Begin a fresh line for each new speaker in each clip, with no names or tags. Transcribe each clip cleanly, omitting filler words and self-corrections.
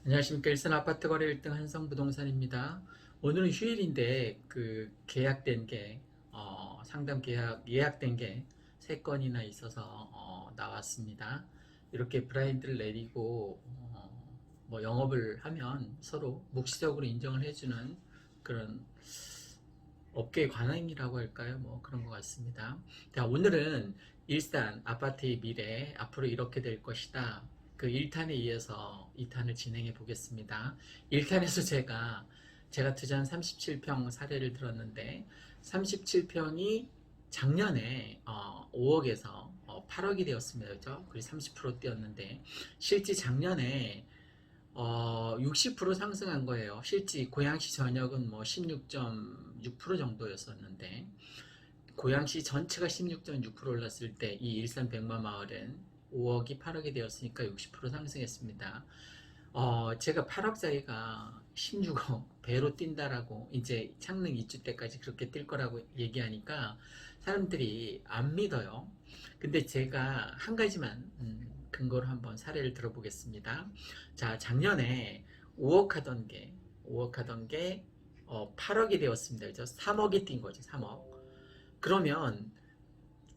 안녕하십니까. 일산 아파트 거래 1등 한성부동산입니다. 오늘은 휴일인데 계약된 게 상담 계약 예약된 게 3건이나 있어서 나왔습니다. 이렇게 브라인드를 내리고 뭐 영업을 하면 서로 묵시적으로 인정을 해주는 그런 업계의 관행이라고 할까요? 뭐 그런 것 같습니다. 자, 오늘은 일산 아파트의 미래, 앞으로 이렇게 될 것이다. 그 1탄에 이어서 2탄을 진행해 보겠습니다. 1탄에서 제가 투자한 37평 사례를 들었는데, 37평이 작년에 5억에서 8억이 되었습니다. 그죠? 그리고 30% 뛰었는데, 실제 작년에 60% 상승한 거예요. 실제 고양시 전역은 뭐 16.6% 정도였었는데, 고양시 전체가 16.6% 올랐을 때 이 일산 백마마을은 5억이 8억이 되었으니까 60% 상승했습니다. 제가 8억짜리가 16억 배로 뛴다라고, 이제 창릉 입주 때까지 그렇게 뛸 거라고 얘기하니까 사람들이 안 믿어요. 근데 제가 한 가지만 근거로 한번 사례를 들어보겠습니다. 자, 작년에 5억 하던 게 8억이 되었습니다. 그죠? 3억이 뛴 거죠. 3억. 그러면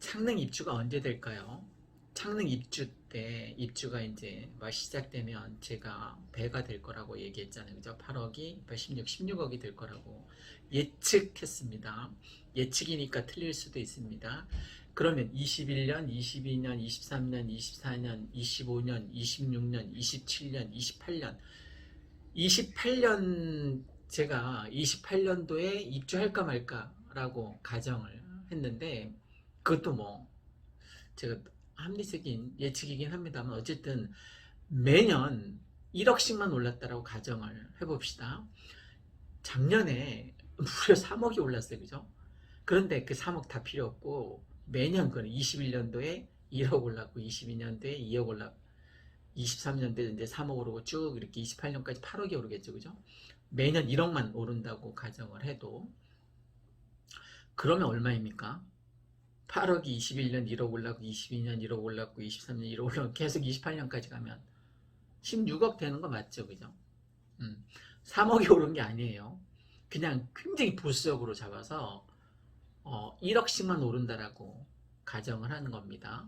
창릉 입주가 언제 될까요? 창릉 입주 때, 입주가 이제 막 시작되면 제가 배가 될 거라고 얘기했잖아요. 그죠? 8억이 16억이 될 거라고 예측했습니다. 예측이니까 틀릴 수도 있습니다. 그러면 21년, 22년, 23년, 24년, 25년, 26년, 27년, 28년, 28년 제가 28년도에 입주할까 말까라고 가정을 했는데, 그것도 뭐 제가 합리적인 예측이긴 합니다만, 어쨌든 매년 1억씩만 올랐다라고 가정을 해봅시다. 작년에 무려 3억이 올랐어요. 그죠? 그런데 그 3억 다 필요 없고, 매년 그 21년도에 1억 올랐고, 22년도에 2억 올랐고, 23년도에 이제 3억 오르고 쭉 이렇게 28년까지 8억이 오르겠죠. 그죠? 매년 1억만 오른다고 가정을 해도, 그러면 얼마입니까? 8억이 21년 1억 올랐고, 22년 1억 올랐고, 23년 1억 올랐고, 계속 28년까지 가면 16억 되는 거 맞죠? 그죠? 3억이 오른 게 아니에요. 그냥 굉장히 보수적으로 잡아서 1억씩만 오른다라고 가정을 하는 겁니다.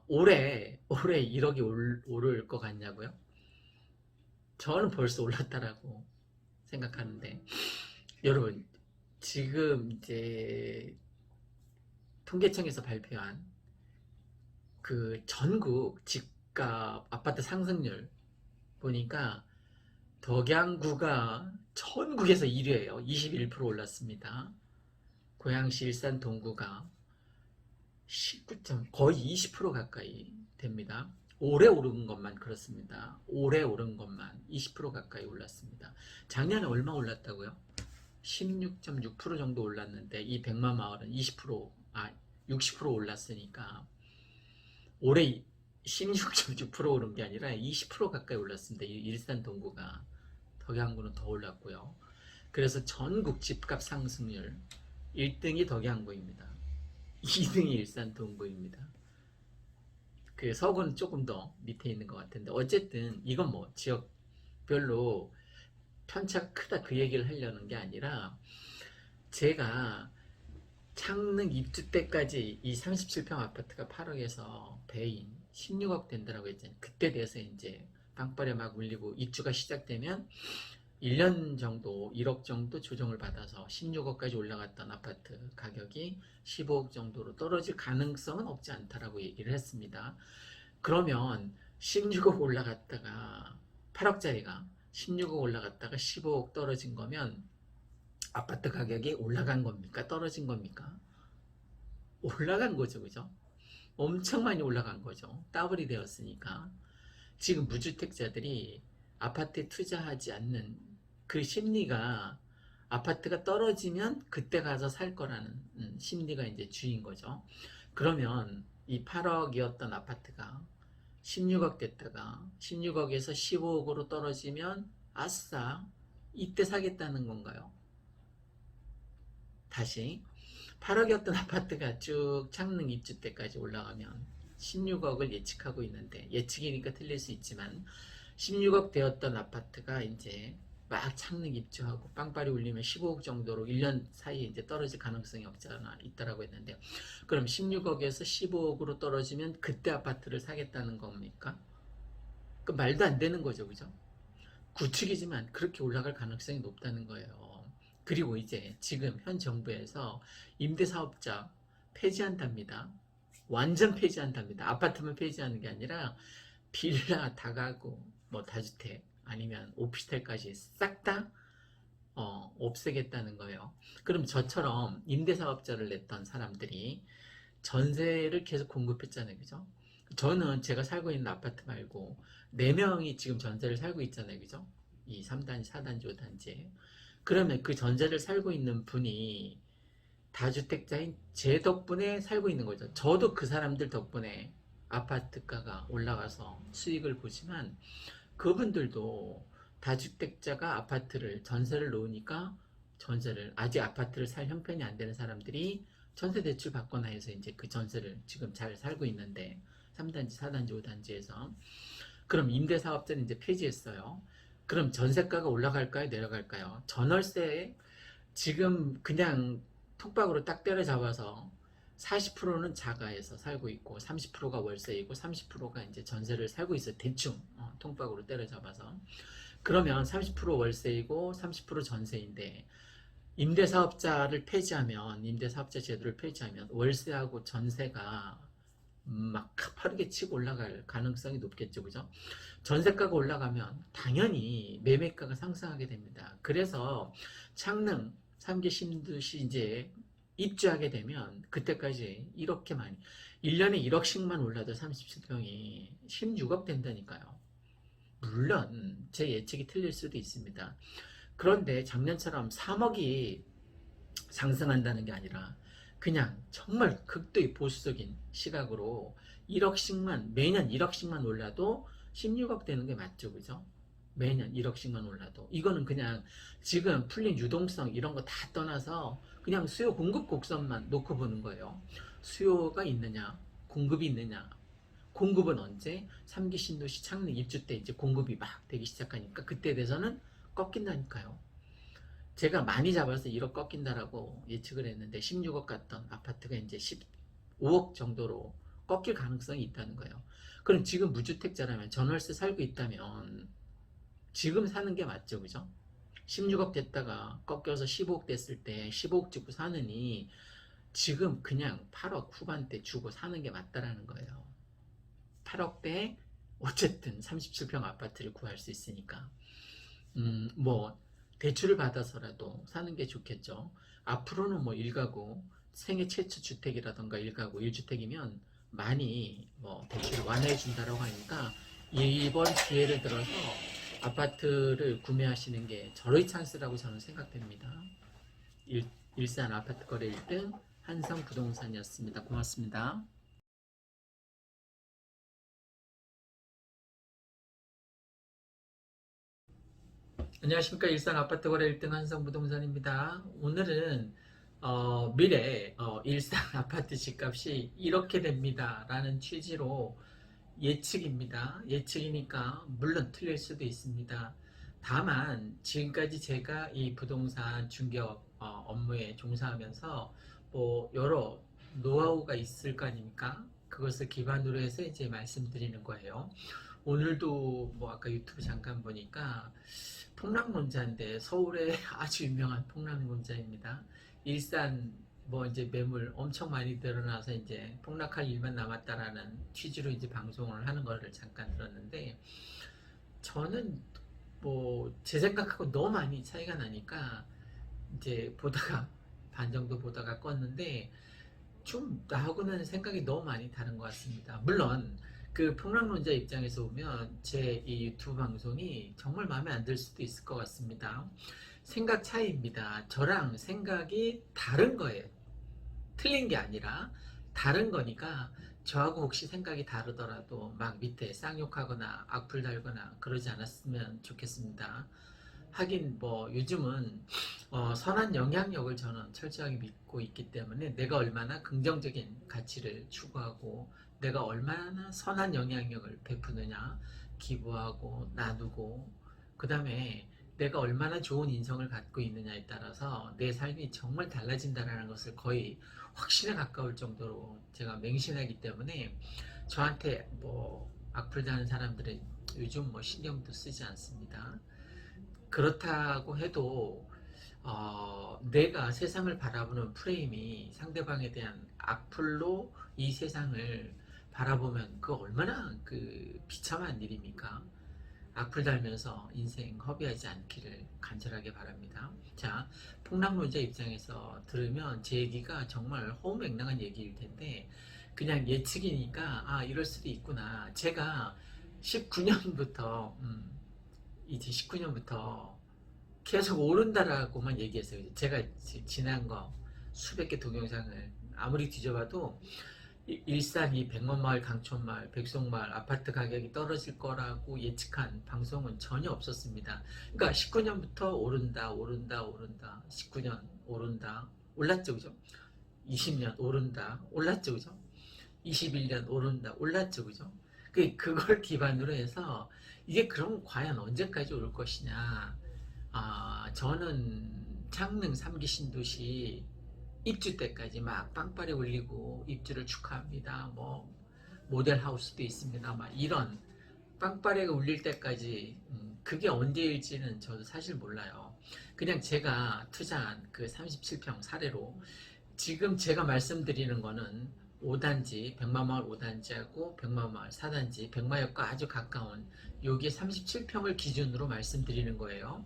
올해 1억이 오를 것 같냐고요? 저는 벌써 올랐다라고 생각하는데, 여러분, 지금 이제 통계청에서 발표한 그 전국 집값 아파트 상승률 보니까 덕양구가 전국에서 1위예요. 21% 올랐습니다. 고양시 일산 동구가 19점, 거의 20% 가까이 됩니다. 올해 오른 것만 그렇습니다. 올해 오른 것만 20% 가까이 올랐습니다. 작년에 얼마 올랐다고요? 16.6% 정도 올랐는데, 이 백마마을은 60% 올랐으니까 올해 16.6% 오른 게 아니라 20% 가까이 올랐습니다. 이 일산 동구가. 덕양구는 더 올랐고요. 그래서 전국 집값 상승률 1등이 덕양구입니다. 2등이 일산 동구입니다. 그 서구는 조금 더 밑에 있는 것 같은데, 어쨌든 이건 뭐 지역별로 편차가 크다 그 얘기를 하려는 게 아니라, 제가 창릉 입주 때까지 이 37평 아파트가 8억에서 배인 16억 된다라고 했잖아요. 그때 돼서 이제 빵빠레 막 울리고, 입주가 시작되면 1년 정도 1억 정도 조정을 받아서 16억까지 올라갔던 아파트 가격이 15억 정도로 떨어질 가능성은 없지 않다라고 얘기를 했습니다. 그러면 16억 올라갔다가 8억짜리가 16억 올라갔다가 15억 떨어진 거면 아파트 가격이 올라간 겁니까? 떨어진 겁니까? 올라간 거죠. 그죠? 엄청 많이 올라간 거죠. 더블이 되었으니까. 지금 무주택자들이 아파트에 투자하지 않는 그 심리가, 아파트가 떨어지면 그때 가서 살 거라는 심리가 이제 주인 거죠. 그러면 이 8억이었던 아파트가 16억 됐다가 16억에서 15억으로 떨어지면 아싸, 이때 사겠다는 건가요? 다시 8억이었던 아파트가 쭉 창릉 입주 때까지 올라가면 16억을 예측하고 있는데, 예측이니까 틀릴 수 있지만 16억 되었던 아파트가 이제 막 창능 입주하고 빵빠리 울리면 15억 정도로 1년 사이에 이제 떨어질 가능성이 없잖아 있다라고 했는데, 그럼 16억에서 15억으로 떨어지면 그때 아파트를 사겠다는 겁니까? 그 말도 안 되는 거죠, 그죠? 구축이지만 그렇게 올라갈 가능성이 높다는 거예요. 그리고 이제 지금 현 정부에서 임대사업자 폐지한답니다. 완전 폐지한답니다. 아파트만 폐지하는 게 아니라 빌라, 다가구, 뭐 다주택 아니면 오피스텔까지 싹 다 없애겠다는 거예요. 그럼 저처럼 임대사업자를 냈던 사람들이 전세를 계속 공급했잖아요, 그죠? 저는 제가 살고 있는 아파트 말고 4명이 지금 전세를 살고 있잖아요, 그죠? 이 3단지, 4단지, 5단지에. 그러면 그 전세를 살고 있는 분이 다주택자인 제 덕분에 살고 있는 거죠. 저도 그 사람들 덕분에 아파트가가 올라가서 수익을 보지만, 그분들도 다주택자가 아파트를 전세를 놓으니까 전세를, 아직 아파트를 살 형편이 안 되는 사람들이 전세 대출 받거나 해서 이제 그 전세를 지금 잘 살고 있는데, 3단지, 4단지, 5단지에서. 그럼 임대사업자는 이제 폐지했어요. 그럼 전세가가 올라갈까요? 내려갈까요? 전월세 지금 그냥 톡박으로 딱 때려잡아서 40%는 자가에서 살고 있고 30%가 월세이고 30%가 이제 전세를 살고 있어요. 대충 통박으로 때려잡아서. 그러면 30% 월세이고 30% 전세인데, 임대사업자를 폐지하면, 임대사업자 제도를 폐지하면 월세하고 전세가 막 가파르게 치고 올라갈 가능성이 높겠죠, 그죠? 전세가가 올라가면 당연히 매매가가 상승하게 됩니다. 그래서 창릉 3기 신도시 이제 입주하게 되면 그때까지 이렇게 많이, 1년에 1억씩만 올라도 37평이 16억 된다니까요. 물론 제 예측이 틀릴 수도 있습니다. 그런데 작년처럼 3억이 상승한다는 게 아니라 그냥 정말 극도의 보수적인 시각으로 1억씩만, 매년 1억씩만 올라도 16억 되는 게 맞죠, 그죠? 매년 1억씩만 올라도. 이거는 그냥 지금 풀린 유동성 이런 거 다 떠나서 그냥 수요 공급 곡선만 놓고 보는 거예요. 수요가 있느냐, 공급이 있느냐. 공급은 언제? 3기 신도시 창릉 입주 때 이제 공급이 막 되기 시작하니까 그때 돼서는 꺾인다니까요. 제가 많이 잡아서 1억 꺾인다라고 예측을 했는데 16억 갔던 아파트가 이제 15억 정도로 꺾일 가능성이 있다는 거예요. 그럼 지금 무주택자라면, 전월세 살고 있다면 지금 사는 게 맞죠, 그죠? 16억 됐다가 꺾여서 15억 됐을 때 15억 주고 사느니 지금 그냥 8억 후반대 주고 사는 게 맞다라는 거예요. 8억대 어쨌든 37평 아파트를 구할 수 있으니까. 뭐 대출을 받아서라도 사는 게 좋겠죠. 앞으로는 뭐 1가구 생애 최초 주택이라던가 1가구 1주택이면 많이 뭐 대출을 완화해 준다라고 하니까 이번 기회를 들어서 아파트를 구매하시는 게 절호의 찬스라고 저는 생각됩니다. 일산 아파트 거래 1등 한성부동산이었습니다. 고맙습니다. 안녕하십니까. 일산 아파트 거래 1등 한성부동산입니다. 오늘은 미래 일산 아파트 집값이 이렇게 됩니다 라는 취지로 예측입니다. 예측이니까 물론 틀릴 수도 있습니다. 다만 지금까지 제가 이 부동산 중개업 업무에 종사하면서 뭐 여러 노하우가 있을 거 아닙니까? 그것을 기반으로 해서 이제 말씀드리는 거예요. 오늘도 뭐 아까 유튜브 잠깐 보니까 폭락론자인데, 서울의 아주 유명한 폭락론자입니다. 일산 뭐 이제 매물 엄청 많이 늘어나서 이제 폭락할 일만 남았다라는 취지로 이제 방송을 하는 거를 잠깐 들었는데, 저는 뭐 제 생각하고 너무 많이 차이가 나니까 이제 보다가 반 정도 보다가 껐는데, 좀 나하고는 생각이 너무 많이 다른 것 같습니다. 물론 그 폭락론자 입장에서 보면 제 이 유튜브 방송이 정말 마음에 안 들 수도 있을 것 같습니다. 생각 차이입니다. 저랑 생각이 다른 거예요. 틀린 게 아니라 다른 거니까, 저하고 혹시 생각이 다르더라도 막 밑에 쌍욕하거나 악플 달거나 그러지 않았으면 좋겠습니다. 하긴 뭐 요즘은 선한 영향력을 저는 철저하게 믿고 있기 때문에, 내가 얼마나 긍정적인 가치를 추구하고 내가 얼마나 선한 영향력을 베푸느냐, 기부하고 나누고, 그 다음에 내가 얼마나 좋은 인성을 갖고 있느냐에 따라서 내 삶이 정말 달라진다는 것을 거의 확신에 가까울 정도로 제가 맹신하기 때문에, 저한테 뭐 악플다는 사람들은 요즘 뭐 신경도 쓰지 않습니다. 그렇다고 해도 내가 세상을 바라보는 프레임이 상대방에 대한 악플로 이 세상을 바라보면 그 얼마나 그 비참한 일입니까? 악플 달면서 인생 허비하지 않기를 간절하게 바랍니다. 자, 폭락론자 입장에서 들으면 제 얘기가 정말 허무맹랑한 얘기일 텐데, 그냥 예측이니까 이럴 수도 있구나. 제가 19년부터 이제 19년부터 계속 오른다라고만 얘기했어요. 제가 지난 거 수백 개 동영상을 아무리 뒤져봐도 일산 이 백만마을, 강촌마을, 백송마을 아파트 가격이 떨어질 거라고 예측한 방송은 전혀 없었습니다. 그러니까 19년부터 오른다, 오른다, 오른다. 19년 오른다, 올랐죠, 그죠? 20년 오른다, 올랐죠, 그죠? 21년 오른다, 올랐죠, 그죠? 그걸 기반으로 해서 이게 그럼 과연 언제까지 올 것이냐? 저는 창릉 3기 신도시 입주 때까지 막 빵빠레 올리고 입주를 축하합니다. 뭐 모델하우스도 있습니다. 막 이런 빵빠레가 울릴 때까지 그게 언제일지는 저도 사실 몰라요. 그냥 제가 투자한 그 37평 사례로 지금 제가 말씀드리는 거는 5단지, 백마마을 5단지하고 백마마을 4단지, 백마역과 아주 가까운 여기 37평을 기준으로 말씀드리는 거예요.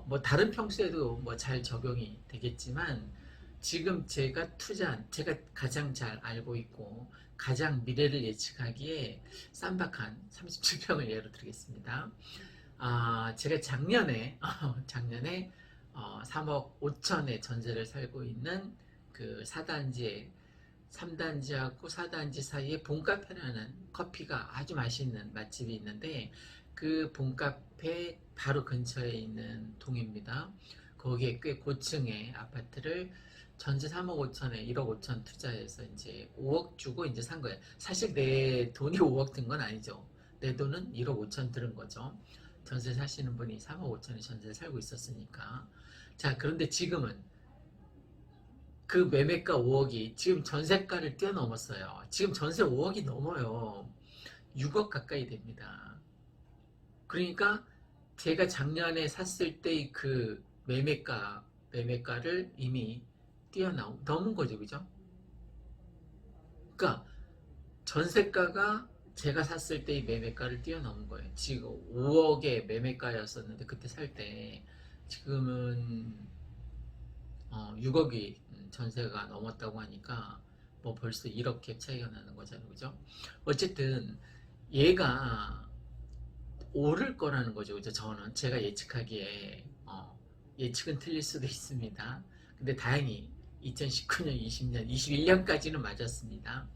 뭐 다른 평수에도 뭐 잘 적용이 되겠지만, 지금 제가 투자한, 제가 가장 잘 알고 있고 가장 미래를 예측하기에 쌈박한 37평을 예로 들겠습니다. 제가 작년에 3억 5천의 전세를 살고 있는 그 4단지에 3단지하고 4단지 사이에 본카페라는 커피가 아주 맛있는 맛집이 있는데, 그 본카페 바로 근처에 있는 동입니다. 거기에 꽤 고층의 아파트를 전세 3억 5천에 1억 5천 투자해서 이제 5억 주고 이제 산 거예요. 사실 내 돈이 5억 든 건 아니죠. 내 돈은 1억 5천 들은 거죠. 전세 사시는 분이 3억 5천에 전세 살고 있었으니까. 자, 그런데 지금은 그 매매가 5억이 지금 전세가를 뛰어넘었어요. 지금 전세 5억이 넘어요. 6억 가까이 됩니다. 그러니까 제가 작년에 샀을 때의 그 매매가를 이미 넘은 거죠, 그죠? 그러니까 전세가가 제가 샀을 때의 매매가를 뛰어넘은 거예요. 지금 5억의 매매가였었는데 그때 살 때, 지금은 6억이 전세가 넘었다고 하니까 뭐 벌써 1억 갭 차이가 나는 거잖아요, 그죠? 어쨌든 얘가 오를 거라는 거죠, 그죠? 저는 제가 예측하기에 예측은 틀릴 수도 있습니다. 근데 다행히 2019년, 20년, 21년까지는 맞았습니다.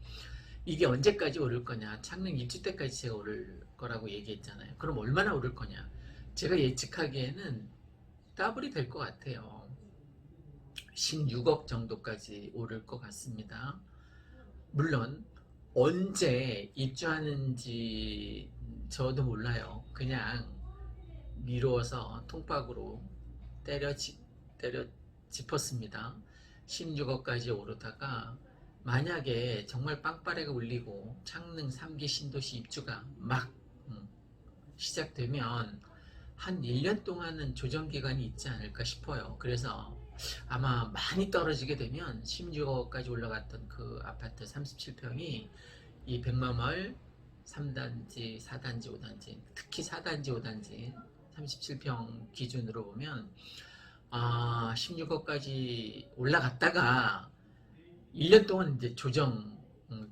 이게 언제까지 오를 거냐? 창릉 입주 때까지 제가 오를 거라고 얘기했잖아요. 그럼 얼마나 오를 거냐? 제가 예측하기에는 더블이 될 것 같아요. 16억 정도까지 오를 것 같습니다. 물론 언제 입주하는지 저도 몰라요. 그냥 미루어서 통박으로 때려 짚었습니다. 16억까지 오르다가 만약에 정말 빵빠레가 울리고 창릉 3기 신도시 입주가 막 시작되면 한 1년 동안은 조정기간이 있지 않을까 싶어요. 그래서 아마 많이 떨어지게 되면 16억까지 올라갔던 그 아파트 37평이 이 백마마을 3단지, 4단지, 5단지, 특히 4단지, 5단지 37평 기준으로 보면 16억까지 올라갔다가 1년 동안 이제 조정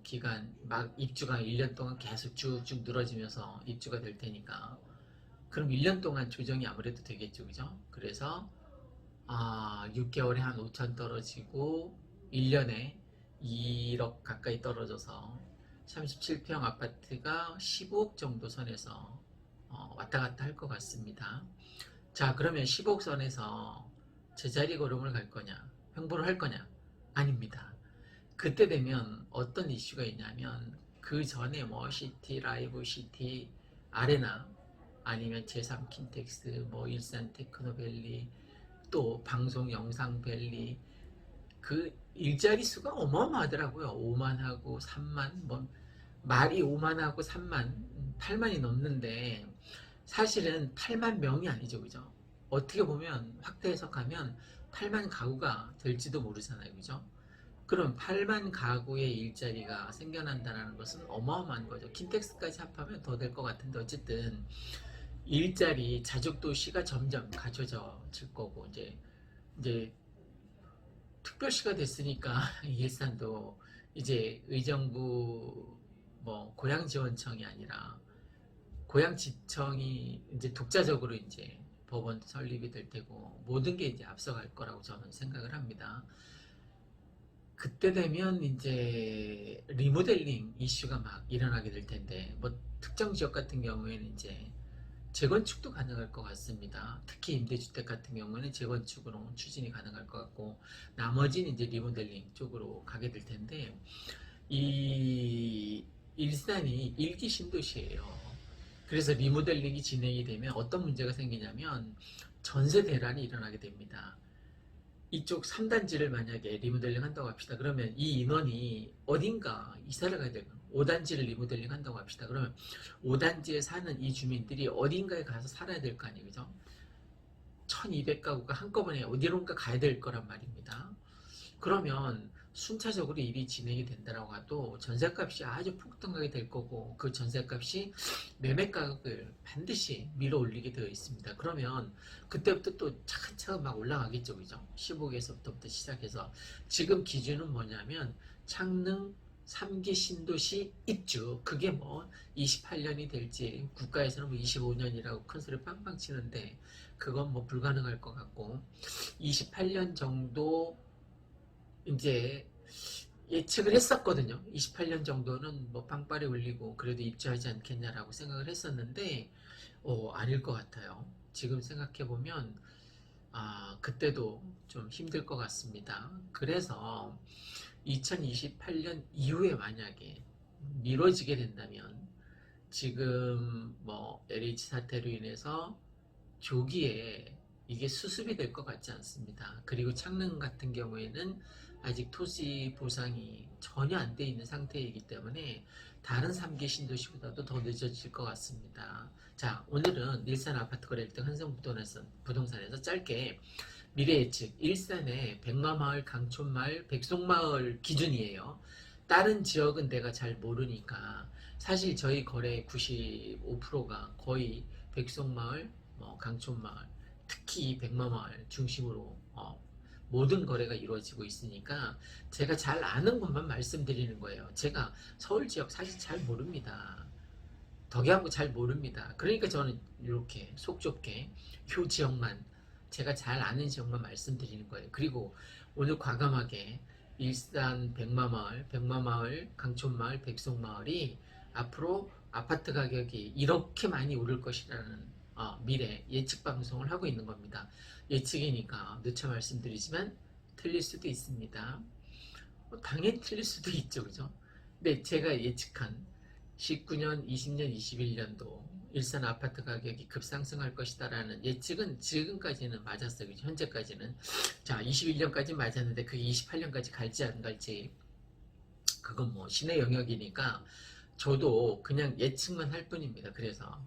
기간, 막 입주가 1년 동안 계속 쭉쭉 늘어지면서 입주가 될 테니까, 그럼 1년 동안 조정이 아무래도 되겠죠, 그죠? 그래서 6개월에 한 5천 떨어지고 1년에 2억 가까이 떨어져서 37평 아파트가 15억 정도 선에서 왔다 갔다 할 것 같습니다. 자, 그러면 15억 선에서 제자리 걸음을 갈 거냐, 횡보를 할 거냐? 아닙니다. 그때 되면 어떤 이슈가 있냐면, 그 전에 뭐 시티, 라이브 시티, 아레나 아니면 제3킨텍스 뭐 일산 테크노밸리 또 방송 영상밸리 그 일자리 수가 어마어마하더라고요. 5만하고 3만 뭐 말이 5만하고 3만 8만이 넘는데 사실은 8만 명이 아니죠. 그죠? 어떻게 보면 확대 해석하면 8만 가구가 될지도 모르잖아요. 그죠? 그럼 8만 가구의 일자리가 생겨난다는 것은 어마어마한 거죠. 킨텍스까지 합하면 더 될 것 같은데 어쨌든 일자리 자족도시가 점점 갖춰질 거고 이제 특별시가 됐으니까 일산도 이제 의정부 뭐 고양지원청이 아니라 고양지청이 이제 독자적으로 이제 법원 설립이 될 테고 모든 게 이제 앞서갈 거라고 저는 생각을 합니다. 그때 되면 이제 리모델링 이슈가 막 일어나게 될 텐데 뭐 특정 지역 같은 경우에는 이제 재건축도 가능할 것 같습니다. 특히 임대주택 같은 경우는 재건축으로 추진이 가능할 것 같고 나머지는 이제 리모델링 쪽으로 가게 될 텐데 이 일산이 일기 신도시예요. 그래서 리모델링이 진행이 되면 어떤 문제가 생기냐면 전세 대란이 일어나게 됩니다. 이쪽 3단지를 만약에 리모델링 한다고 합시다. 그러면 이 인원이 어딘가 이사를 가야 되고 5단지를 리모델링 한다고 합시다. 그러면 5단지에 사는 이 주민들이 어딘가에 가서 살아야 될 거 아니에요. 그죠? 1200가구가 한꺼번에 어디론가 가야 될 거란 말입니다. 그러면 순차적으로 일이 진행이 된다고 해도 전셋값이 아주 폭등하게 될 거고 그 전셋값이 매매가격을 반드시 밀어 올리게 되어 있습니다. 그러면 그때부터 또 차근차근 막 올라가겠죠. 그죠? 15개에서부터 시작해서 지금 기준은 뭐냐면 창릉 3기 신도시 입주 그게 뭐 28년이 될지 국가에서는 뭐 25년이라고 큰 소리 빵빵 치는데 그건 뭐 불가능할 것 같고 28년 정도 이제 예측을 했었거든요. 28년 정도는 뭐 빵빠레 올리고 그래도 입주하지 않겠냐라고 생각을 했었는데 아닐 것 같아요. 지금 생각해보면 그때도 좀 힘들 것 같습니다. 그래서 2028년 이후에 만약에 미뤄지게 된다면 지금 뭐 LH 사태로 인해서 조기에 이게 수습이 될 것 같지 않습니다. 그리고 창릉 같은 경우에는 아직 토지 보상이 전혀 안 돼 있는 상태이기 때문에 다른 3기 신도시보다도 더 늦어질 것 같습니다. 자, 오늘은 일산 아파트 거래 1등 한성부동산에서 짧게 미래 예측 일산의 백마마을, 강촌마을, 백송마을 기준이에요. 다른 지역은 내가 잘 모르니까 사실 저희 거래 95%가 거의 백송마을, 강촌마을, 특히 백마마을 중심으로 모든 거래가 이루어지고 있으니까 제가 잘 아는 것만 말씀드리는 거예요. 제가 서울 지역 사실 잘 모릅니다. 덕양구 잘 모릅니다. 그러니까 저는 이렇게 속 좁게 요 지역만 제가 잘 아는 지역만 말씀드리는 거예요. 그리고 오늘 과감하게 일산 백마마을, 강촌마을, 백송마을이 앞으로 아파트 가격이 이렇게 많이 오를 것이라는 미래 예측 방송을 하고 있는 겁니다. 예측이니까 누차 말씀드리지만 틀릴 수도 있습니다. 당연히 틀릴 수도 있죠. 그죠? 근데 제가 예측한 19년, 20년, 21년도 일산 아파트 가격이 급상승할 것이다라는 예측은 지금까지는 맞았어요. 그죠? 현재까지는. 자, 21년까지 맞았는데 그게 28년까지 갈지 안 갈지 그건 뭐 신의 영역이니까 저도 그냥 예측만 할 뿐입니다. 그래서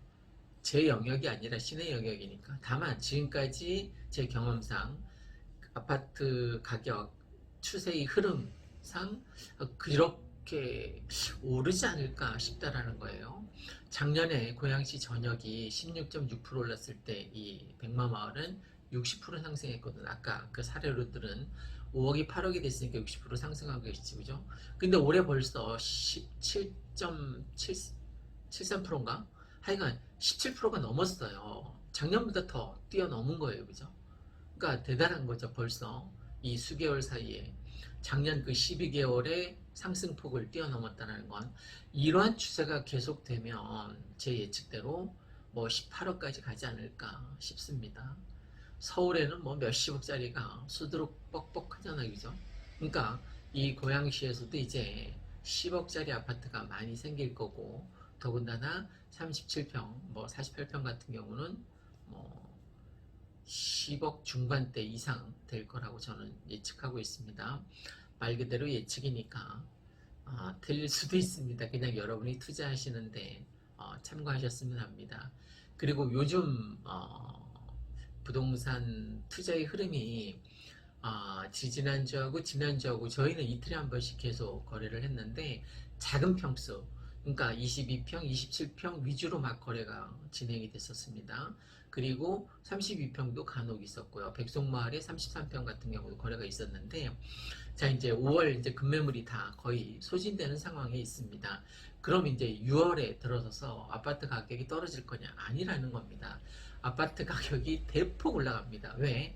제 영역이 아니라 신의 영역이니까. 다만 지금까지 제 경험상 아파트 가격 추세의 흐름상 그렇게 오르지 않을까 싶다라는 거예요. 작년에 고양시 전역이 16.6% 올랐을 때 이 백마마을은 60% 상승했거든. 아까 그 사례로들은 5억이 8억이 됐으니까 60% 상승한 것이지, 그죠? 근데 올해 벌써 17.73%인가? 하여간 17%가 넘었어요. 작년보다 더 뛰어넘은 거예요. 그죠? 그러니까 대단한 거죠. 벌써 이 수개월 사이에 작년 그 12개월의 상승폭을 뛰어넘었다는 건 이러한 추세가 계속되면 제 예측대로 뭐 18억까지 가지 않을까 싶습니다. 서울에는 뭐 몇십억짜리가 수두룩 뻑뻑하잖아요. 그죠? 그러니까 이 고양시에서도 이제 10억짜리 아파트가 많이 생길 거고 더군다나 37평, 뭐 48평 같은 경우는 뭐 10억 중반대 이상 될 거라고 저는 예측하고 있습니다. 말 그대로 예측이니까 틀릴 수도 있습니다. 그냥 여러분이 투자하시는데 참고하셨으면 합니다. 그리고 요즘 부동산 투자의 흐름이 지지난주하고 지난주하고 저희는 이틀에 한 번씩 계속 거래를 했는데 작은 평수, 그러니까 22평, 27평 위주로 막 거래가 진행이 됐었습니다. 그리고 32평도 간혹 있었고요. 백송마을에 33평 같은 경우도 거래가 있었는데, 자, 이제 5월 이제 급매물이 다 거의 소진되는 상황에 있습니다. 그럼 이제 6월에 들어서서 아파트 가격이 떨어질 거냐? 아니라는 겁니다. 아파트 가격이 대폭 올라갑니다. 왜?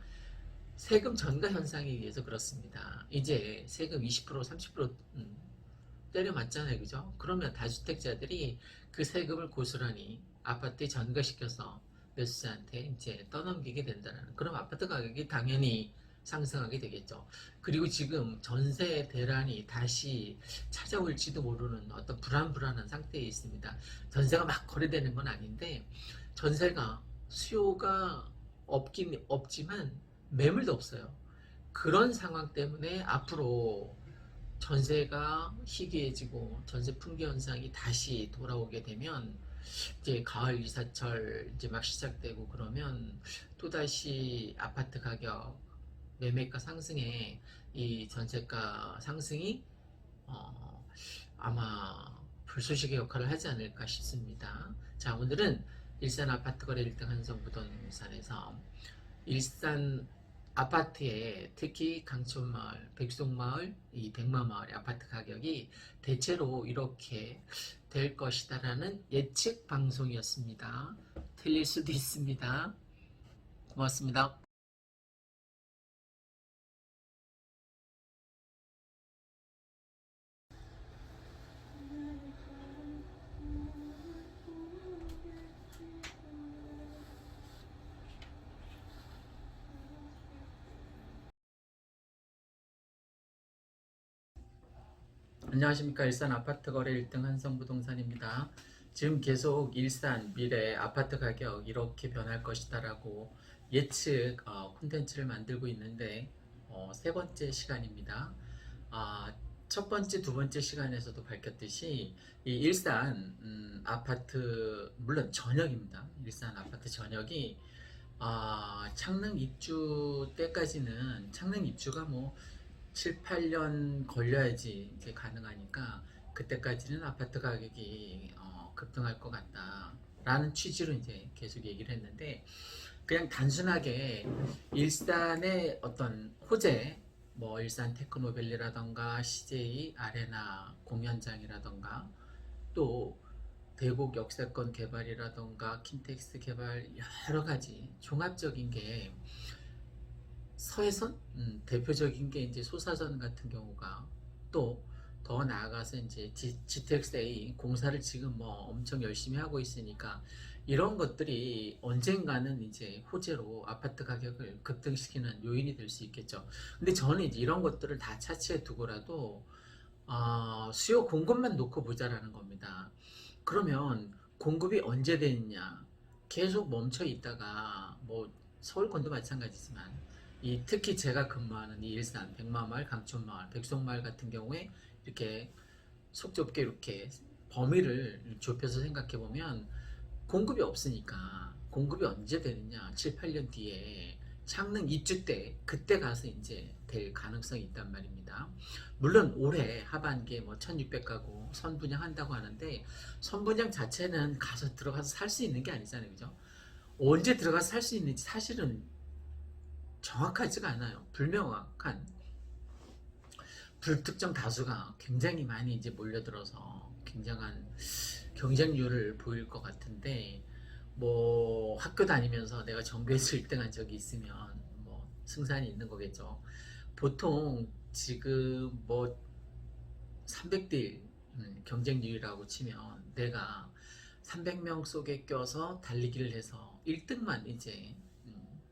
세금 전가 현상에 의해서 그렇습니다. 이제 세금 20%, 30% 때려 맞잖아요. 그죠? 그러면 다주택자들이 그 세금을 고스란히 아파트에 전가시켜서 매수자한테 이제 떠넘기게 된다는, 그럼 아파트 가격이 당연히 상승하게 되겠죠. 그리고 지금 전세 대란이 다시 찾아올지도 모르는 어떤 불안한 상태에 있습니다. 전세가 막 거래되는 건 아닌데, 전세가 수요가 없긴 없지만 매물도 없어요. 그런 상황 때문에 앞으로 전세가 희귀해지고 전세 풍기 현상이 다시 돌아오게 되면, 이제 가을 이사철 이제 막 시작되고 그러면 또다시 아파트 가격 매매가 상승에 이 전세가 상승이 어, 아마 불쏘시개 역할을 하지 않을까 싶습니다. 자, 오늘은 일산 아파트 거래 1등 한성부동산에서 일산 아파트에 특히 강촌마을, 백송마을, 이 백마마을의 아파트 가격이 대체로 이렇게 될 것이다라는 예측 방송이었습니다. 틀릴 수도 있습니다. 고맙습니다. 안녕하십니까. 일산 아파트 거래 1등 한성부동산입니다. 지금 계속 일산 미래 아파트 가격 이렇게 변할 것이다라고 예측 콘텐츠를 만들고 있는데, 세 번째 시간입니다. 첫 번째, 두 번째 시간에서도 밝혔듯이 이 일산 아파트, 물론 전역입니다. 일산 아파트 전역이 창릉 입주 때까지는, 창릉 입주가 뭐 7, 8년 걸려야지 이제 가능하니까 그때까지는 아파트 가격이 급등할 것 같다라는 취지로 이제 계속 얘기를 했는데, 그냥 단순하게 일산의 어떤 호재, 뭐 일산 테크노밸리라던가 CJ 아레나 공연장이라던가 또 대곡 역세권 개발이라던가 킨텍스 개발, 여러 가지 종합적인 게 서해선 대표적인 게 이제 소사선 같은 경우가, 또 더 나아가서 이제 GTX-A 공사를 지금 뭐 엄청 열심히 하고 있으니까 이런 것들이 언젠가는 이제 호재로 아파트 가격을 급등시키는 요인이 될 수 있겠죠. 근데 저는 이제 이런 것들을 다 차치해 두고라도 수요 공급만 놓고 보자라는 겁니다. 그러면 공급이 언제 되느냐? 계속 멈춰 있다가, 뭐 서울권도 마찬가지지만 특히 제가 근무하는 이 일산 백마마을, 강촌마을, 백송마을 같은 경우에 이렇게 속 좁게 이렇게 범위를 좁혀서 생각해 보면 공급이 없으니까, 공급이 언제 되느냐? 7, 8년 뒤에 창릉 입주 때, 그때 가서 이제 될 가능성이 있단 말입니다. 물론 올해 하반기에 뭐 1600가구 선분양한다고 하는데, 선분양 자체는 가서 들어가서 살 수 있는 게 아니잖아요. 그죠? 언제 들어가서 살 수 있는지 사실은 정확하지가 않아요. 불명확한, 불특정 다수가 굉장히 많이 이제 몰려들어서 굉장한 경쟁률을 보일 것 같은데, 뭐 학교 다니면서 내가 전교에서 1등한 적이 있으면 뭐 승산이 있는 거겠죠. 보통 지금 뭐 300대 1 경쟁률이라고 치면 내가 300명 속에 껴서 달리기를 해서 1등만 이제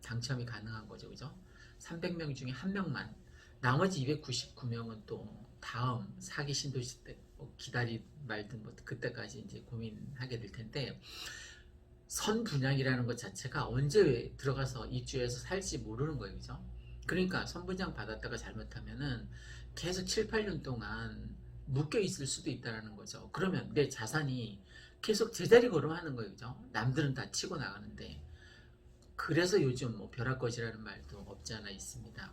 당첨이 가능한 거죠. 그죠? 300명 중에 한 명만, 나머지 299명은 또 다음 사기 신도시 때 뭐 기다리 말든 뭐 그때까지 이제 고민하게 될 텐데, 선분양이라는 것 자체가 언제 들어가서 입주해서 살지 모르는 거예요. 그죠? 그러니까 선분양 받았다가 잘못하면은 계속 7, 8년 동안 묶여 있을 수도 있다는 거죠. 그러면 내 자산이 계속 제자리 걸음하는 거예요. 그죠? 남들은 다 치고 나가는데. 그래서 요즘 뭐 벼락거지라는 말도 없지 않아 있습니다.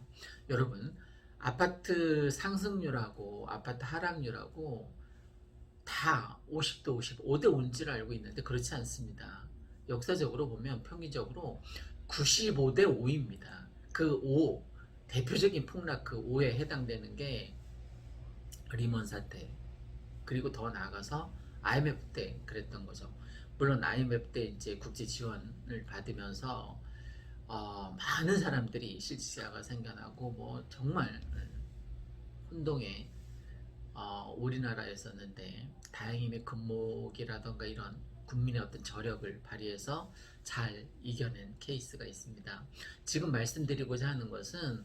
여러분, 아파트 상승률하고 아파트 하락률하고 다 50대 50, 5대 5인 줄 알고 있는데 그렇지 않습니다. 역사적으로 보면 평균적으로 95대 5입니다. 그 5, 대표적인 폭락 그 5에 해당되는 게 리먼 사태, 그리고 더 나아가서 IMF 때 그랬던 거죠. 물론 IMF 때 이제 국제 지원을 받으면서 많은 사람들이 실직자가 생겨나고 뭐 정말 혼동의 우리나라였었는데, 다행히 금목이라던가 이런 국민의 어떤 저력을 발휘해서 잘 이겨낸 케이스가 있습니다. 지금 말씀드리고자 하는 것은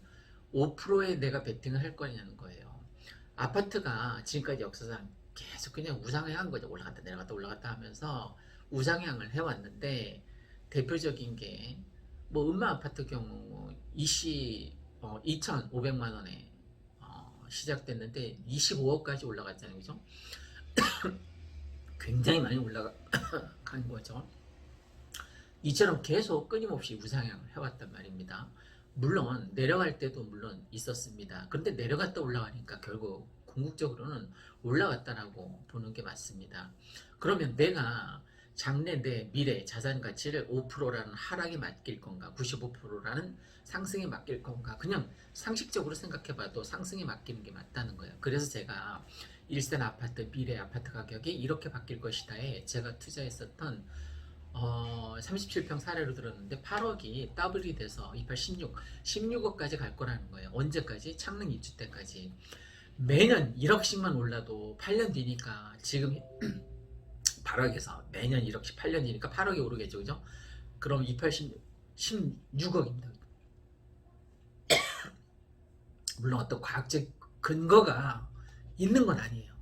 5%에 내가 베팅을 할 거냐는 거예요. 아파트가 지금까지 역사상 계속 그냥 우상향한 거죠. 올라갔다 내려갔다 올라갔다 하면서 우상향을 해왔는데, 대표적인 게 뭐 음마 아파트 경우 2,500만 원에 시작됐는데 25억까지 올라갔잖아요. 그죠? 굉장히 많이 올라간 거죠. 이처럼 계속 끊임없이 우상향을 해왔단 말입니다. 물론 내려갈 때도 물론 있었습니다. 그런데 내려갔다 올라가니까 결국 궁극적으로는 올라갔다라고 보는 게 맞습니다. 그러면 내가 장래 내 미래 자산 가치를 5%라는 하락에 맡길 건가, 95%라는 상승에 맡길 건가, 그냥 상식적으로 생각해봐도 상승에 맡기는 게 맞다는 거예요. 그래서 제가 일산 아파트, 미래 아파트 가격이 이렇게 바뀔 것이다에 제가 투자했었던 37평 사례로 들었는데 8억이 더블이 돼서 28, 16억까지 갈 거라는 거예요. 언제까지? 창릉 입주 때까지. 매년 1억씩만 올라도 8년 뒤니까 지금 8억에서 매년 1억씩 8년 뒤니까 8억이 오르겠죠. 그죠? 그럼 28, 16억입니다. 물론 어떤 과학적 근거가 있는 건 아니에요.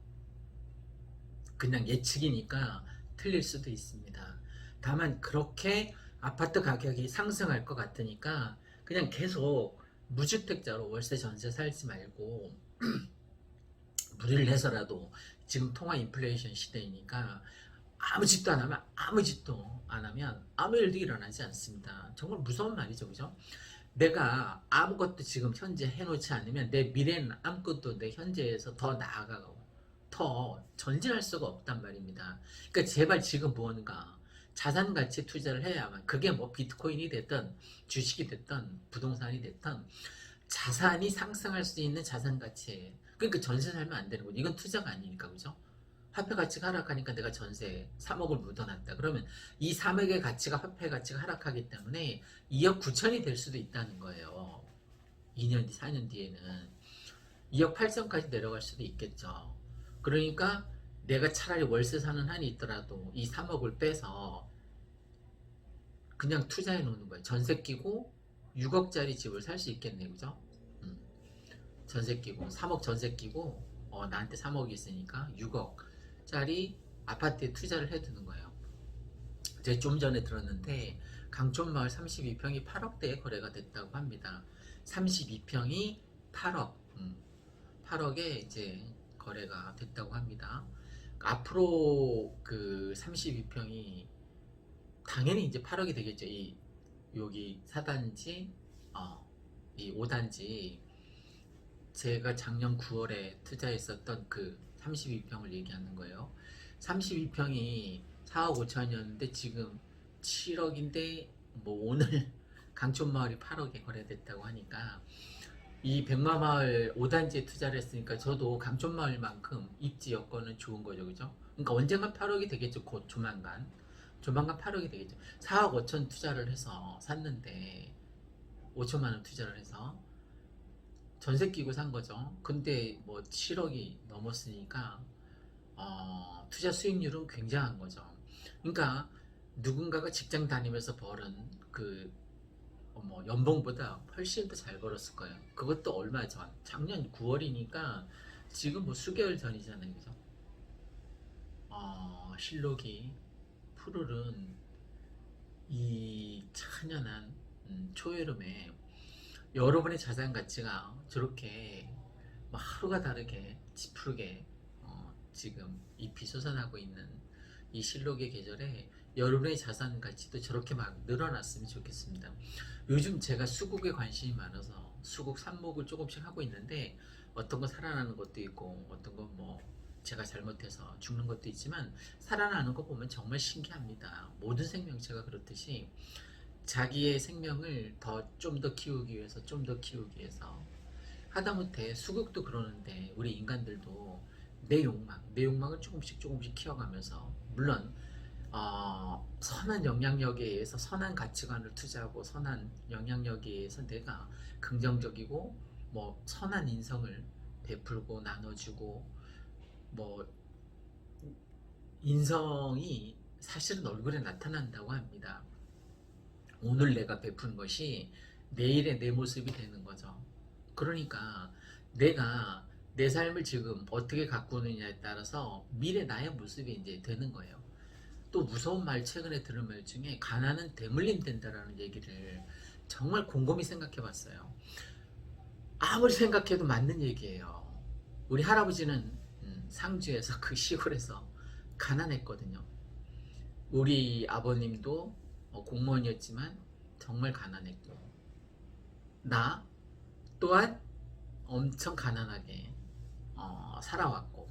그냥 예측이니까 틀릴 수도 있습니다. 다만 그렇게 아파트 가격이 상승할 것 같으니까 그냥 계속 무주택자로 월세 전세 살지 말고 무리를 해서라도, 지금 통화 인플레이션 시대이니까 아무 짓도 안 하면 아무 일도 일어나지 않습니다. 정말 무서운 말이죠. 그죠? 내가 아무것도 지금 현재 해놓지 않으면 내 미래는 아무것도 내 현재에서 더 나아가고 더 전진할 수가 없단 말입니다. 그러니까 제발 지금 무언가 자산 가치 투자를 해야만, 그게 뭐 비트코인이 됐든 주식이 됐든 부동산이 됐든 자산이 상승할 수 있는 자산 가치에, 그러니까 전세 살면 안 되는 거죠. 이건 투자가 아니니까. 그죠? 화폐 가치가 하락하니까 내가 전세 3억을 묻어놨다. 그러면 이 3억의 가치가, 화폐 가치가 하락하기 때문에 2억 9천이 될 수도 있다는 거예요. 2년 뒤, 4년 뒤에는 2억 8천까지 내려갈 수도 있겠죠. 그러니까 내가 차라리 월세 사는 한이 있더라도 이 3억을 빼서 그냥 투자해 놓는 거예요. 전세 끼고 6억짜리 집을 살 수 있겠네요. 그죠? 전세 끼고 3억 전세 끼고 나한테 3억이 있으니까 6억짜리 아파트에 투자를 해두는 거예요. 제가 좀 전에 들었는데 강촌마을 32평이 8억대에 거래가 됐다고 합니다. 32평이 8억, 8억에 이제 거래가 됐다고 합니다. 앞으로 그 32평이 당연히 이제 8억이 되겠죠. 여기 4단지, 이 5단지, 제가 작년 9월에 투자했었던 그 32평을 얘기하는 거예요. 32평이 4억 5천이었는데 지금 7억인데, 뭐 오늘 강촌마을이 8억에 거래됐다고 하니까, 이 백마마을 5단지에 투자를 했으니까 저도 강촌마을만큼 입지 여건은 좋은 거죠. 그죠? 그러니까 언젠간 8억이 되겠죠. 곧 조만간 8억이 되겠죠. 4억 5천 투자를 해서 샀는데 5천만 원 투자를 해서 전세 끼고 산 거죠. 근데 뭐 7억이 넘었으니까 투자 수익률은 굉장한 거죠. 그러니까 누군가가 직장 다니면서 벌은 그 연봉보다 훨씬 더 잘 벌었을 거예요. 그것도 얼마 전, 작년 9월이니까 지금 뭐 수개월 전이잖아요. 그죠? 실록이 푸르른 이 찬연한 초여름에 여러분의 자산 가치가 저렇게 막 하루가 다르게 짙푸르게 지금 잎이 솟아나고 있는 이 실록의 계절에 여러분의 자산 가치도 저렇게 막 늘어났으면 좋겠습니다. 요즘 제가 수국에 관심이 많아서 수국 삽목을 조금씩 하고 있는데 어떤 건 살아나는 것도 있고 어떤 건 뭐 제가 잘못해서 죽는 것도 있지만 살아나는 거 보면 정말 신기합니다. 모든 생명체가 그렇듯이 자기의 생명을 좀 더 키우기 위해서 좀 더 키우기 위해서 하다못해 수국도 그러는데 우리 인간들도 내 욕망을 조금씩 조금씩 키워가면서 물론 선한 영향력에 의해서 선한 가치관을 투자하고 선한 영향력에 의해서 내가 긍정적이고 뭐 선한 인성을 베풀고 나눠주고 뭐 인성이 사실은 얼굴에 나타난다고 합니다. 오늘 내가 베푼 것이 내일의 내 모습이 되는 거죠. 그러니까 내가 내 삶을 지금 어떻게 가꾸느냐에 따라서 미래 나의 모습이 이제 되는 거예요. 또 무서운 말 최근에 들은 말 중에 가난은 대물림 된다라는 얘기를 정말 곰곰이 생각해 봤어요. 아무리 생각해도 맞는 얘기예요. 우리 할아버지는 상주에서 그 시골에서 가난했거든요. 우리 아버님도 공무원이었지만 정말 가난했고 나 또한 엄청 가난하게 살아왔고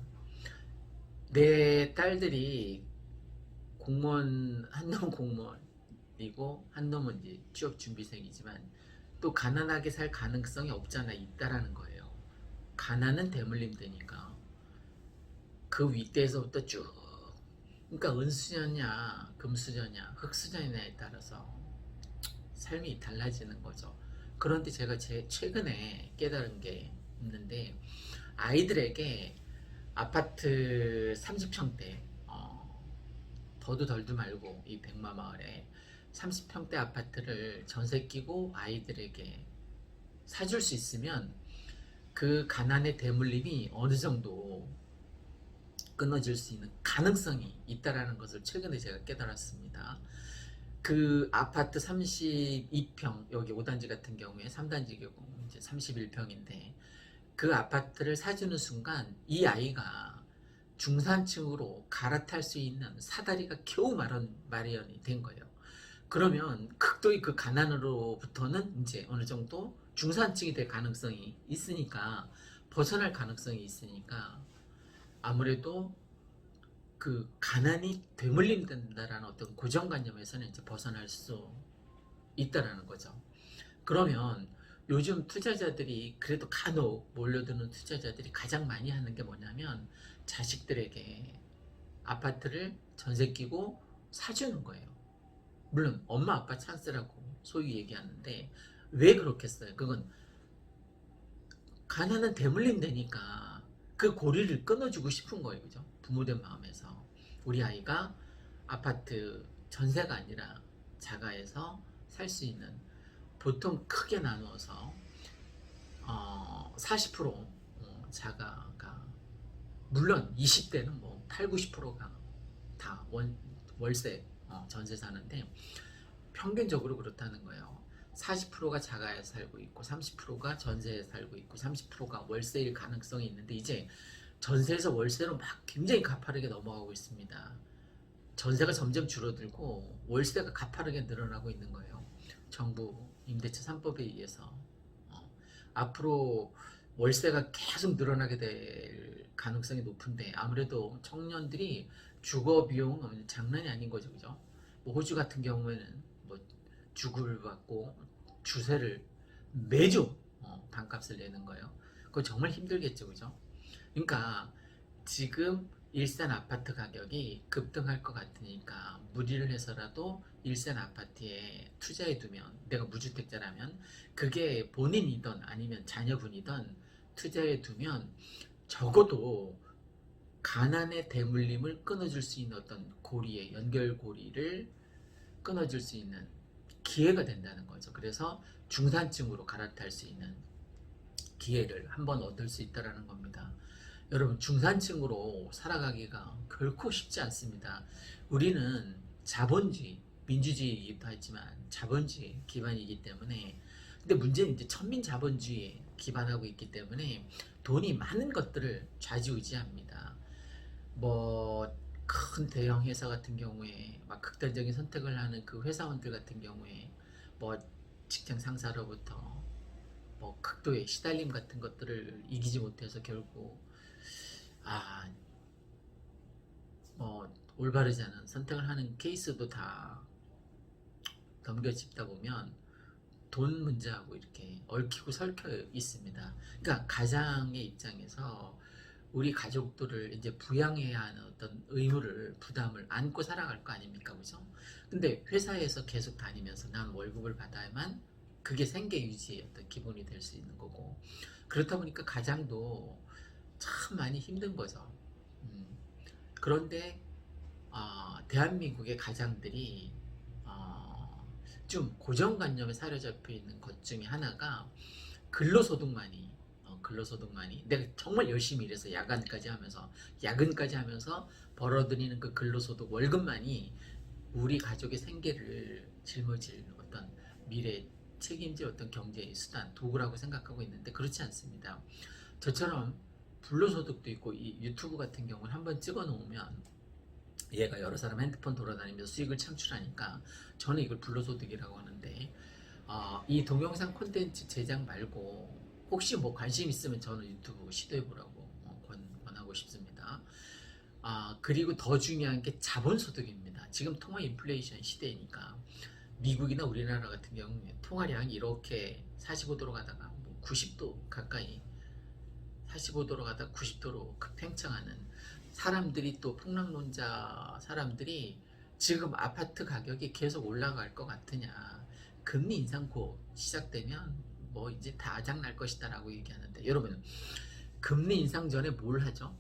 내 딸들이 공무원 한 놈은 공무원이고 한 놈은 이제 취업 준비생이지만 또 가난하게 살 가능성이 없잖아 있다라는 거예요. 가난은 대물림 되니까 그 윗대에서부터 쭉 그러니까 은수저냐 금수저냐 흙수저냐에 따라서 삶이 달라지는 거죠. 그런데 제가 최근에 깨달은 게 있는데 아이들에게 아파트 30평대 더도 덜도 말고 이 백마마을에 30평대 아파트를 전세 끼고 아이들에게 사줄 수 있으면 그 가난의 대물림이 어느 정도 끊어질 수 있는 가능성이 있다라는 것을 최근에 제가 깨달았습니다. 그 아파트 32평 여기 5단지 같은 경우에 3단지 경우 이제 31평인데 그 아파트를 사주는 순간 이 아이가 중산층으로 갈아탈 수 있는 사다리가 겨우 마련이 된 거예요. 그러면 극도의 그 가난으로부터는 이제 어느 정도 중산층이 될 가능성이 있으니까 벗어날 가능성이 있으니까 아무래도 그 가난이 되물림된다라는 어떤 고정관념에서는 이제 벗어날 수 있다라는 거죠. 그러면 요즘 투자자들이 그래도 간혹 몰려드는 투자자들이 가장 많이 하는 게 뭐냐면 자식들에게 아파트를 전세 끼고 사주는 거예요. 물론 엄마 아빠 찬스라고 소위 얘기하는데 왜 그렇겠어요? 그건 가난은 대물림 되니까 그 고리를 끊어주고 싶은 거예요. 그죠? 부모된 마음에서 우리 아이가 아파트 전세가 아니라 자가에서 살 수 있는 보통 크게 나누어서 40% 자가가 물론 20대는 뭐 8, 90%가 다 월세 전세 사는데 평균적으로 그렇다는 거예요. 40%가 자가에 살고 있고 30%가 전세에 살고 있고 30%가 월세일 가능성이 있는데 이제 전세에서 월세로 막 굉장히 가파르게 넘어가고 있습니다. 전세가 점점 줄어들고 월세가 가파르게 늘어나고 있는 거예요. 정부 임대차 3법에 의해서 앞으로 월세가 계속 늘어나게 될 가능성이 높은데 아무래도 청년들이 주거 비용은 장난이 아닌 거죠. 그죠? 뭐 호주 같은 경우에는 뭐 주급을 받고 주세를 매주 반값을 내는 거예요. 그거 정말 힘들겠죠. 그죠? 그러니까 지금 일산 아파트 가격이 급등할 것 같으니까 무리를 해서라도 일산 아파트에 투자해 두면 내가 무주택자라면 그게 본인이든 아니면 자녀분이든 투자해 두면 적어도 가난의 대물림을 끊어줄 수 있는 어떤 고리의 연결고리를 끊어줄 수 있는 기회가 된다는 거죠. 그래서 중산층으로 갈아탈 수 있는 기회를 한번 얻을 수 있다는 겁니다. 여러분 중산층으로 살아가기가 결코 쉽지 않습니다. 우리는 자본주의, 민주주의이기도 하지만 자본주의 기반이기 때문에 근데 문제는 이제 천민 자본주의에 기반하고 있기 때문에 돈이 많은 것들을 좌지우지합니다. 뭐 큰 대형 회사 같은 경우에 막 극단적인 선택을 하는 그 회사원들 같은 경우에 뭐 직장 상사로부터 뭐 극도의 시달림 같은 것들을 이기지 못해서 결국 아, 뭐 올바르지 않은 선택을 하는 케이스도 다 넘겨짚다 보면 돈 문제하고 이렇게 얽히고 설켜 있습니다. 그러니까 가장의 입장에서 우리 가족들을 이제 부양해야 하는 어떤 의무를 부담을 안고 살아갈 거 아닙니까, 그죠? 근데 회사에서 계속 다니면서 난 월급을 받아야만 그게 생계 유지의 어떤 기본이 될 수 있는 거고 그렇다 보니까 가장도 참 많이 힘든 거죠. 음, 그런데 대한민국의 가장들이 좀 고정관념에 사로잡혀 있는 것 중에 하나가 근로소득만이 근로소득만이 내가 정말 열심히 일해서 야근까지 하면서 벌어들이는 그 근로소득 월급만이 우리 가족의 생계를 짊어질 어떤 미래 책임질 어떤 경제 수단 도구라고 생각하고 있는데 그렇지 않습니다. 저처럼 불로소득도 있고 이 유튜브 같은 경우는 한번 찍어 놓으면 얘가 여러 사람 핸드폰 돌아다니면서 수익을 창출하니까 저는 이걸 불로소득이라고 하는데 이 동영상 콘텐츠 제작 말고 혹시 뭐 관심 있으면 저는 유튜브 시도해보라고 권하고 싶습니다. 그리고 더 중요한 게 자본소득입니다. 지금 통화 인플레이션 시대니까 미국이나 우리나라 같은 경우에 통화량이 이렇게 45도로 가다가 뭐 90도 가까이 45도로 가다 90도로 급팽창하는 사람들이 또 폭락론자 사람들이 지금 아파트 가격이 계속 올라갈 것 같으냐 금리 인상 곧 시작되면 뭐 이제 다 아작날 것이다 라고 얘기하는데 여러분 금리 인상 전에 뭘 하죠?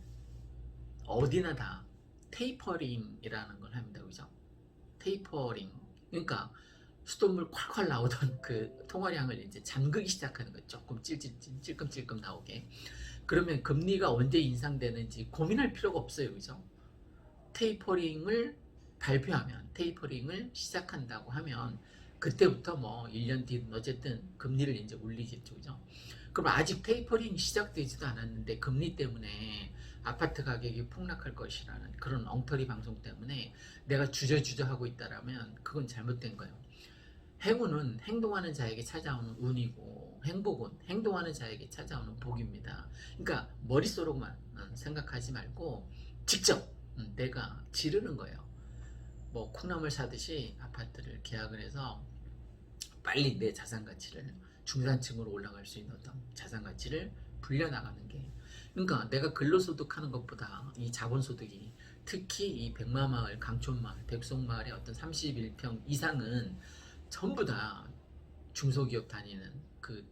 어디나 다 테이퍼링이라는 걸 합니다. 그죠? 테이퍼링 그러니까 수돗물 콸콸 나오던 그 통화량을 이제 잠그기 시작하는 거죠. 조금 찔끔 나오게. 그러면 금리가 언제 인상되는지 고민할 필요가 없어요. 그죠? 테이퍼링을 발표하면 테이퍼링을 시작한다고 하면 그때부터 뭐 1년 뒤든 어쨌든 금리를 이제 올리겠죠. 그죠? 그럼 아직 테이퍼링이 시작되지도 않았는데 금리 때문에 아파트 가격이 폭락할 것이라는 그런 엉터리 방송 때문에 내가 주저주저 하고 있다라면 그건 잘못된 거예요. 행운은 행동하는 자에게 찾아오는 운이고 행복은 행동하는 자에게 찾아오는 복입니다. 그러니까 머릿속으로만 생각하지 말고 직접 내가 지르는 거예요. 뭐 콩나물 사듯이 아파트를 계약을 해서 빨리 내 자산 가치를 중산층으로 올라갈 수 있는 어떤 자산 가치를 불려나가는 게 그러니까 내가 근로소득 하는 것보다 이 자본소득이 특히 이 백마마을, 강촌마을, 백송마을의 어떤 31평 이상은 전부 다 중소기업 다니는 그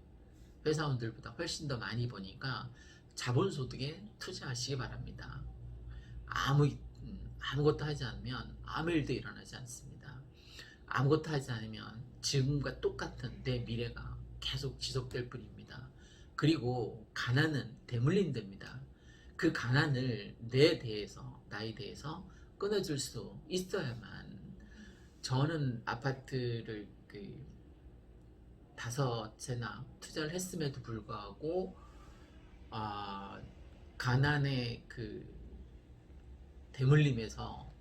회사원들보다 훨씬 더 많이 버니까 자본소득에 투자하시기 바랍니다. 아무것도 하지 않으면 아무 일도 일어나지 않습니다. 아무것도 하지 않으면 지금과 똑같은 내 미래가 계속 지속될 뿐입니다. 그리고 가난은 대물림됩니다. 그 가난을 나에 대해서 끊어줄 수 있어야만 저는 아파트를 그 5채나 투자를 했음에도 불구하고 가난의 그 대물림에서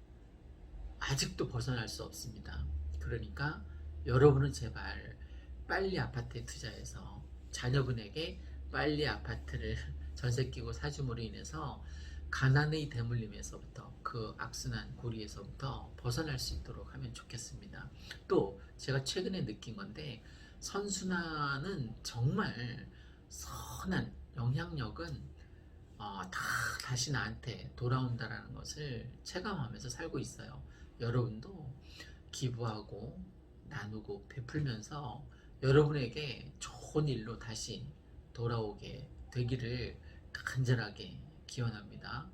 아직도 벗어날 수 없습니다. 그러니까 여러분은 제발 빨리 아파트에 투자해서 자녀분에게 빨리 아파트를 전세 끼고 사줌으로 인해서 가난의 대물림에서부터 그 악순환 고리에서부터 벗어날 수 있도록 하면 좋겠습니다. 또 제가 최근에 느낀 건데 선순환은 정말 선한 영향력은 다시 나한테 돌아온다라는 것을 체감하면서 살고 있어요. 여러분도 기부하고 나누고 베풀면서 여러분에게 좋은 일로 다시 돌아오게 되기를 간절하게 기원합니다.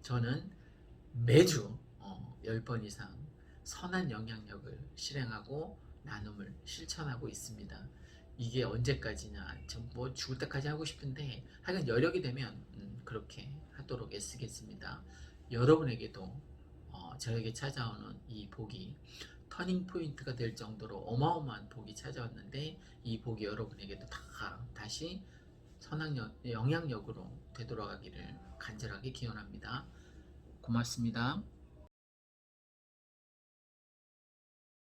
저는 매주 10번 이상 선한 영향력을 실행하고 나눔을 실천하고 있습니다. 이게 언제까지냐 뭐 죽을 때까지 하고 싶은데 하여간 여력이 되면 그렇게 하도록 애쓰겠습니다. 여러분에게도 저에게 찾아오는 이 복이 터닝 포인트가 될 정도로 어마어마한 복이 찾아왔는데 이 복이 여러분에게도 다시 선한 영향력으로 되돌아가기를 간절하게 기원합니다. 고맙습니다.